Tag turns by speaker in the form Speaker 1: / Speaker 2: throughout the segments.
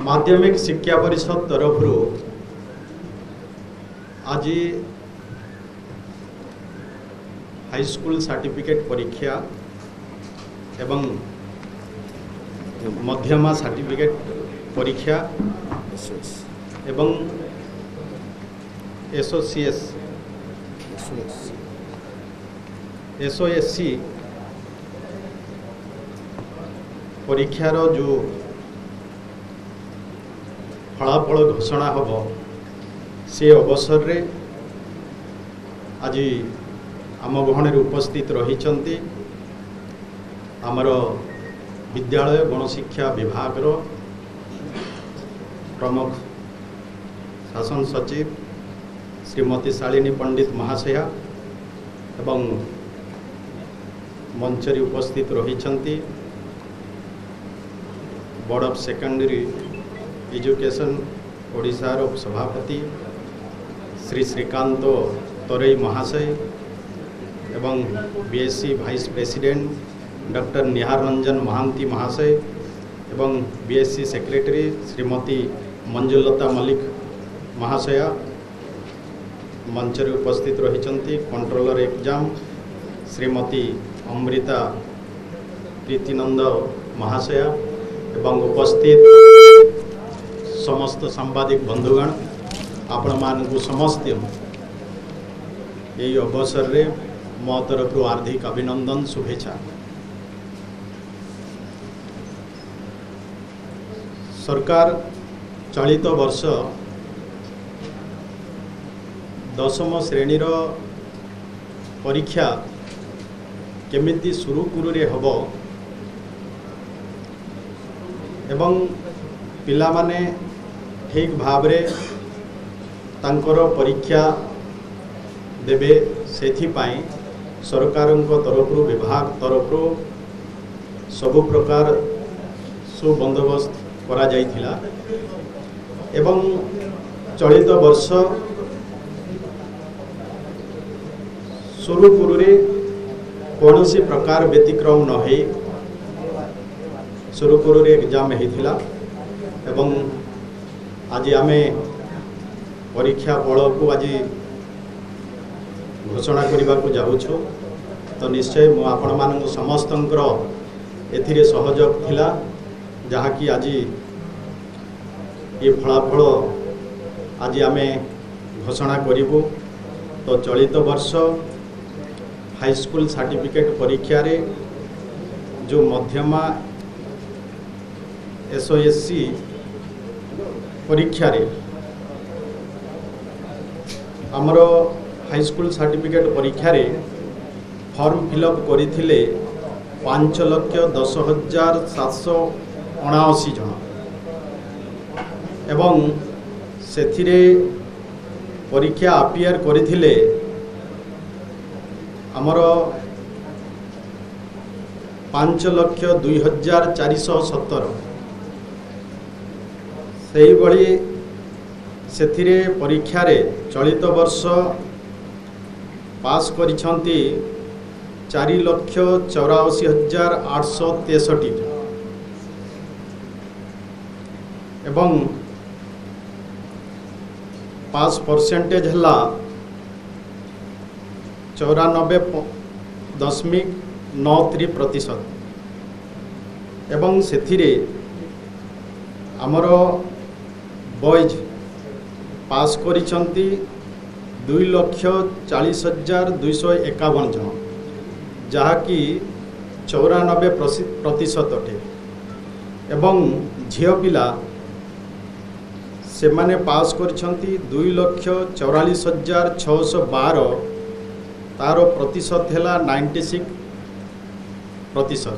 Speaker 1: माध्यमिक शिक्षा परिषद तरफ आज हाई स्कूल सर्टिफिकेट परीक्षा एवं मध्यमा सर्टिफिकेट परीक्षा एवं एसओएससी परीक्षार जो फलाफल घोषणा हम से अवसर रे आज आम गहन उपस्थित रही आमर विद्यालय गणशिक्षा विभाग प्रमुख शासन सचिव श्रीमती शालिनी पंडित महाशया एवं मंचरी उपस्थित रही बोर्ड ऑफ सेकेंडरी एजुकेशन ओडिशार सभापति श्री श्रीकांत तोरई महाशय एवं बीएससी वाइस प्रेसिडेंट डॉक्टर निहार रंजन महांती महाशय एवं बीएससी सेक्रेटरी श्रीमती मंजुलता मल्लिक महाशया मंचरे उपस्थित रही कंट्रोलर एग्जाम श्रीमती अमृता प्रीतिनंद महाशया एवं उपस्थित समस्त सांबादिक बंधुगण आपण मानकु समस्त यही अवसर रे मो तरफ हार्दिक अभिनंदन शुभेच्छा। सरकार चलित वर्ष 10म श्रेणीर परीक्षा केमिति सुरुखुरुरे हब एवं पिला माने ठीक भावरे तांकर परीक्षा देवे सेथिपाई सरकारंक तरफ विभाग तरफ सबु प्रकार सुबंदोबस्त करा जाइथिला एवं चलित वर्ष सुरुखुरुरे कौन सी प्रकार व्यतिक्रम न हो सुरुखुरुरे एग्जाम होता एवं आज आमे परीक्षा फल को आज घोषणा करने को जाऊँ तो निश्चय मु आपण मान समस्तंकर एथिरे सहयोग थिला जहाँकि आज ये फलाफल आज आमे घोषणा करूँ तो चलित वर्ष हाई स्कूल सर्टिफिकेट परीक्षा रे जो मध्यमा एसओएससी परीक्षा रे आमर हाई स्कूल सर्टिफिकेट परीक्षा रे फॉर्म फिलअप करथिले 5,10,779 जन एवं सेथिरे परीक्षा अपियर करथिले आमर 5,02,417 से भली सेथिरे परीक्षा रे चलित वर्ष पास करिछंती 4,84,863 एवं पास परसेंटेज हला 94.93% एवं सेथिरे आमर बॉयज पास करिछंती 2,40,251 जन जहाँकि 94% अटे एवं झियो पिला से माने पास करिछंती 2,44,612 तार प्रतिशत है 96%।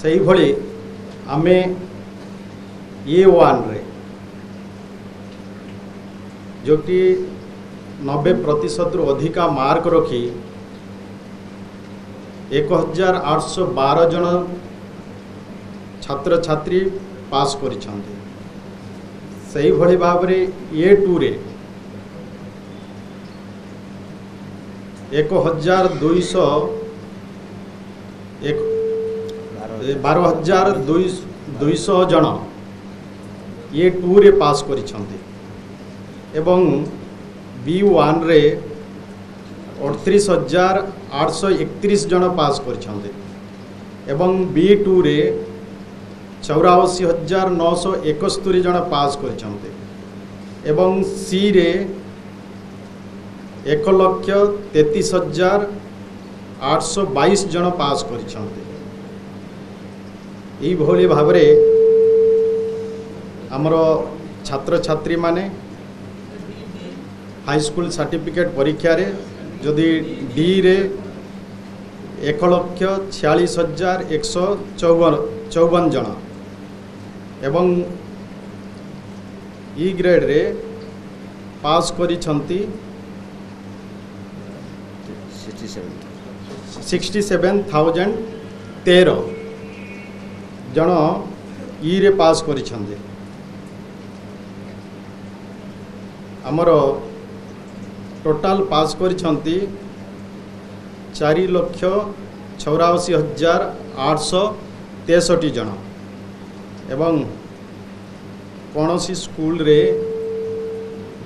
Speaker 1: से ही भली आमे A1 रे जो कि 90% रु अधिका मार्क रखी 1,812 जन छात्र छात्री पास करिछंती। सही भली भाव रे A2 रे 12,200 200 जन ये 2 रे पास करिछन्ते एवं B1 रे 38,831 जन पास करिछन्ते एवं B2 रे 84,971 जन पास करिछन्ते एवं सी रे 1,33,822 जन पास करिछन्ते। यही भली भाव रे आमर छात्र छात्री माने हाई स्कूल सर्टिफिकेट परीक्षा रे जदि डी रे 1,46,154 जन एवं ई ग्रेड रे पास करिछन्ति 67,013 जन ई रे पास करिछन्ते। आमर टोटाल पास करिछन्ति 4,84,863 जन एवं कौनसी स्कूल रे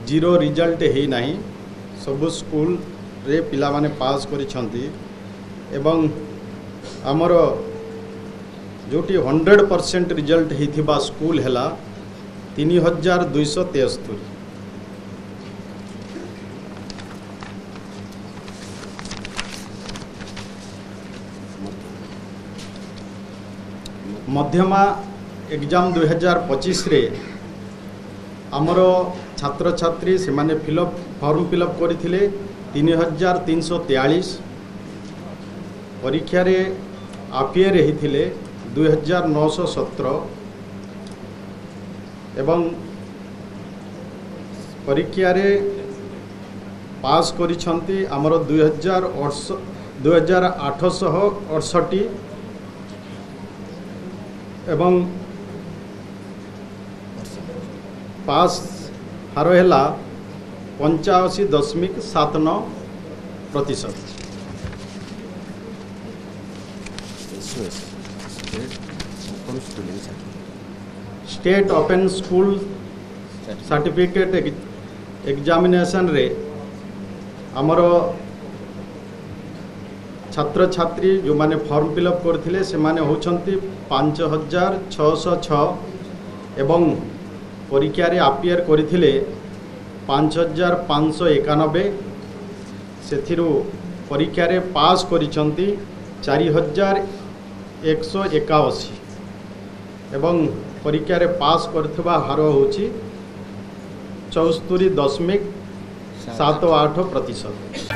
Speaker 1: जीरो रिजल्ट है नहीं सबु स्कूल रे पिला माने पास करिछन्ति एवं आमर जोटी 100% रिजल्ट होइथिबा स्कूल हैला 3,273। मध्यमा एग्जाम 2025 रे आमर छात्र छात्री से माने फॉर्म फिलअप करथिले 3,343 परीक्षा रे आपियर होइथिले 2,917 एवं परीक्षा रे पास करिछन्ति आमर 2,868 एवं पास हार है 85.79%। State open school certificate examination रे आमर छात्र छात्री जो माने फॉर्म फिलअप करथिले से माने होछन्ति 5,606 एवं परीक्षा रे अपियर करथिले 5,591 सेथिरु परीक्षा रे पास करिछन्ति 4,181 एवं परीक्षा रे पास करथिबा हार होछि 74.78%।